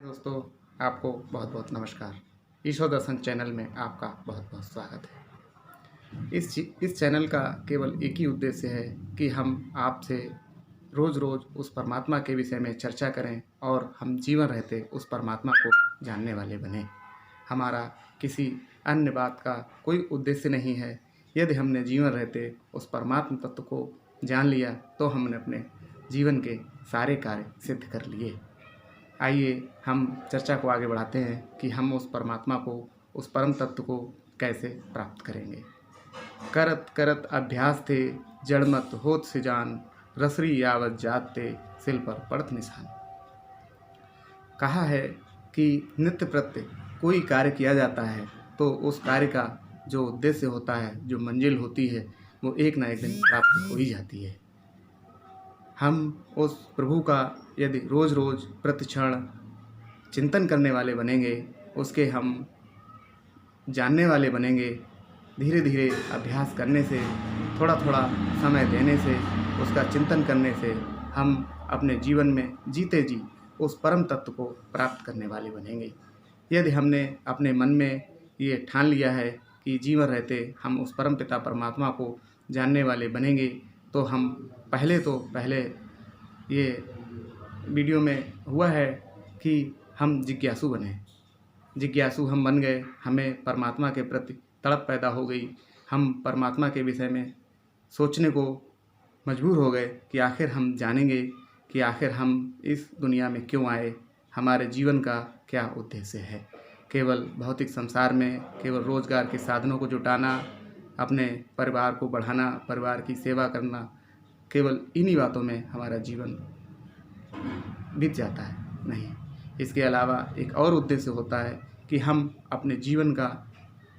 दोस्तों, आपको बहुत बहुत नमस्कार। ईश्वर दर्शन चैनल में आपका बहुत बहुत स्वागत है। इस चैनल का केवल एक ही उद्देश्य है कि हम आपसे रोज़-रोज़ उस परमात्मा के विषय में चर्चा करें और हम जीवन रहते उस परमात्मा को जानने वाले बनें। हमारा किसी अन्य बात का कोई उद्देश्य नहीं है। यदि हमने जीवन रहते उस परमात्म तत्व को जान लिया तो हमने अपने जीवन के सारे कार्य सिद्ध कर लिए। आइए हम चर्चा को आगे बढ़ाते हैं कि हम उस परमात्मा को, उस परम तत्व को कैसे प्राप्त करेंगे। करत करत अभ्यास थे, जड़मत होत से जान, रसरी यावत जात ते, सिल पर पड़त निशान। कहा है कि नित्य प्रत्य कोई कार्य किया जाता है तो उस कार्य का जो उद्देश्य होता है, जो मंजिल होती है, वो एक ना एक दिन प्राप्त हो ही जाती है। हम उस प्रभु का यदि रोज़ रोज़ प्रतिक्षण चिंतन करने वाले बनेंगे, उसके हम जानने वाले बनेंगे, धीरे धीरे अभ्यास करने से, थोड़ा थोड़ा समय देने से, उसका चिंतन करने से हम अपने जीवन में जीते जी उस परम तत्व को प्राप्त करने वाले बनेंगे। यदि हमने अपने मन में ये ठान लिया है कि जीवन रहते हम उस परम पिता परमात्मा को जानने वाले बनेंगे, तो हम पहले ये वीडियो में हुआ है कि हम जिज्ञासु बने। जिज्ञासु हम बन गए, हमें परमात्मा के प्रति तड़प पैदा हो गई। हम परमात्मा के विषय में सोचने को मजबूर हो गए कि आखिर हम जानेंगे कि आखिर हम इस दुनिया में क्यों आए, हमारे जीवन का क्या उद्देश्य है। केवल भौतिक संसार में केवल रोज़गार के साधनों को जुटाना, अपने परिवार को बढ़ाना, परिवार की सेवा करना, केवल इन्हीं बातों में हमारा जीवन बीत जाता है, नहीं। इसके अलावा एक और उद्देश्य होता है कि हम अपने जीवन का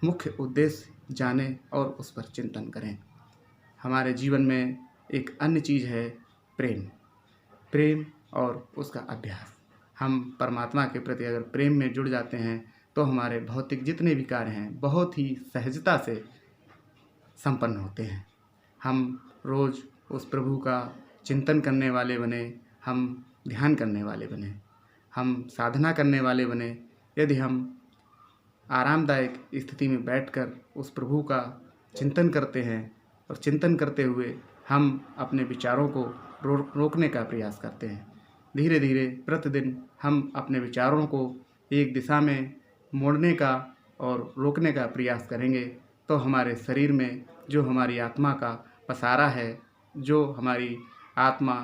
मुख्य उद्देश्य जानें और उस पर चिंतन करें। हमारे जीवन में एक अन्य चीज़ है प्रेम और उसका अभ्यास। हम परमात्मा के प्रति अगर प्रेम में जुड़ जाते हैं तो हमारे भौतिक जितने भी कार्य हैं बहुत ही सहजता से संपन्न होते हैं। हम रोज़ उस प्रभु का चिंतन करने वाले बने, हम ध्यान करने वाले बने, हम साधना करने वाले बने। यदि हम आरामदायक स्थिति में बैठकर उस प्रभु का चिंतन करते हैं और चिंतन करते हुए हम अपने विचारों को रोकने का प्रयास करते हैं, धीरे धीरे प्रतिदिन हम अपने विचारों को एक दिशा में मोड़ने का और रोकने का प्रयास करेंगे, तो हमारे शरीर में जो हमारी आत्मा का पसारा है, जो हमारी आत्मा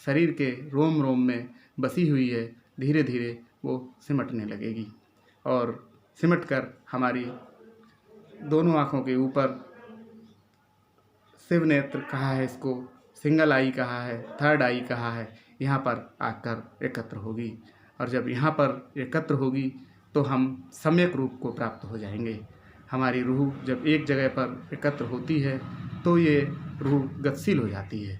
शरीर के रोम रोम में बसी हुई है, धीरे धीरे वो सिमटने लगेगी और सिमट कर हमारी दोनों आँखों के ऊपर शिव नेत्र कहा है, इसको सिंगल आई कहा है, थर्ड आई कहा है, यहाँ पर आकर एकत्र होगी। और जब यहाँ पर एकत्र होगी तो हम सम्यक रूप को प्राप्त हो जाएंगे। हमारी रूह जब एक जगह पर एकत्र होती है तो ये रूह गतिशील हो जाती है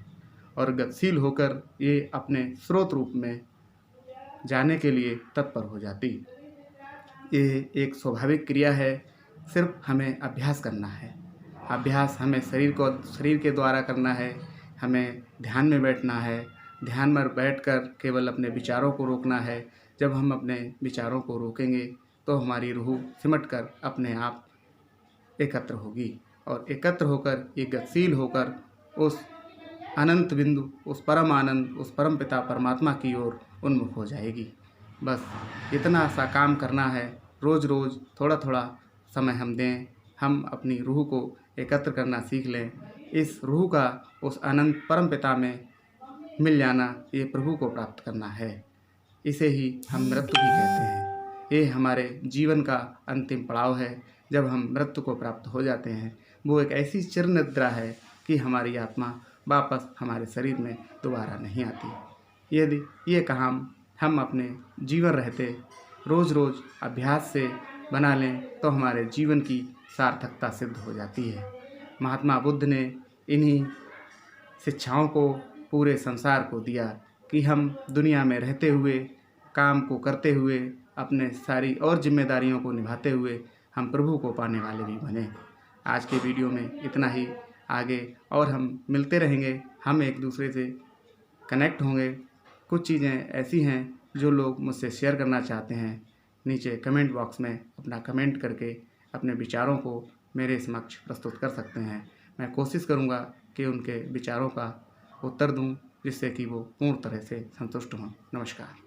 और गतिशील होकर ये अपने स्रोत रूप में जाने के लिए तत्पर हो जाती। ये एक स्वाभाविक क्रिया है, सिर्फ हमें अभ्यास करना है। अभ्यास हमें शरीर के द्वारा करना है, हमें ध्यान में बैठना है, ध्यान में बैठकर केवल अपने विचारों को रोकना है। जब हम अपने विचारों को रोकेंगे तो हमारी रूह सिमटकर अपने आप एकत्र होगी और एकत्र होकर ये गतिशील होकर उस अनंत बिंदु, उस परम आनंद, उस परम पिता परमात्मा की ओर उन्मुख हो जाएगी। बस इतना सा काम करना है, रोज़ रोज़ थोड़ा थोड़ा समय हम दें, हम अपनी रूह को एकत्र करना सीख लें। इस रूह का उस अनंत परम पिता में मिल जाना, ये प्रभु को प्राप्त करना है। इसे ही हम मृत्यु भी कहते हैं। ये हमारे जीवन का अंतिम पड़ाव है। जब हम मृत्यु को प्राप्त हो जाते हैं, वो एक ऐसी चिर निद्रा है कि हमारी आत्मा वापस हमारे शरीर में दोबारा नहीं आती। यदि ये काम हम अपने जीवन रहते रोज़ रोज़ अभ्यास से बना लें तो हमारे जीवन की सार्थकता सिद्ध हो जाती है। महात्मा बुद्ध ने इन्हीं शिक्षाओं को पूरे संसार को दिया कि हम दुनिया में रहते हुए, काम को करते हुए, अपने सारी और जिम्मेदारियों को निभाते हुए हम प्रभु को पाने वाले भी बने। आज के वीडियो में इतना ही। आगे और हम मिलते रहेंगे, हम एक दूसरे से कनेक्ट होंगे। कुछ चीज़ें ऐसी हैं जो लोग मुझसे शेयर करना चाहते हैं, नीचे कमेंट बॉक्स में अपना कमेंट करके अपने विचारों को मेरे समक्ष प्रस्तुत कर सकते हैं। मैं कोशिश करूँगा कि उनके विचारों का उत्तर दूँ, जिससे कि वो पूर्ण तरह से संतुष्ट हों। नमस्कार।